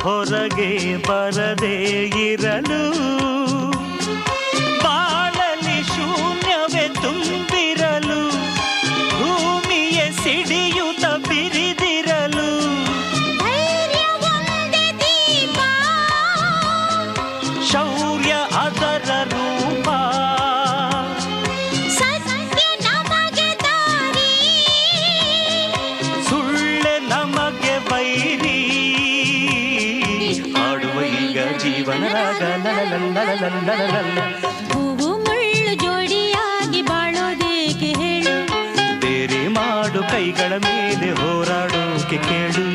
ಹೊರಗೆ ಬರದೇ ಇರಲು ಬಾಳಲಿ ಶೂನ್ಯವೇ ತುಂಬಿರಲು ಭೂಮಿಯ ಸಿಡಿಯುತ್ತ ಬಿರಿದಿರಲು ಶೌರ್ಯ ಅದರ ರೂಪ ಸುಳ್ಳೆ ನಮಗೆ ವೈರಿ ಆಡುವ ಈಗ ಜೀವನ ಹೂವು ಮುಳ್ಳು ಜೋಡಿಯಾಗಿ ಬಾಳೋದೇಕೆ ಹೇಳು ಬೇರೆ ಮಾಡು ಕೈಗಳ ಮೇಲೆ ಹೋರಾಡೋಕೆ ಕೇಳು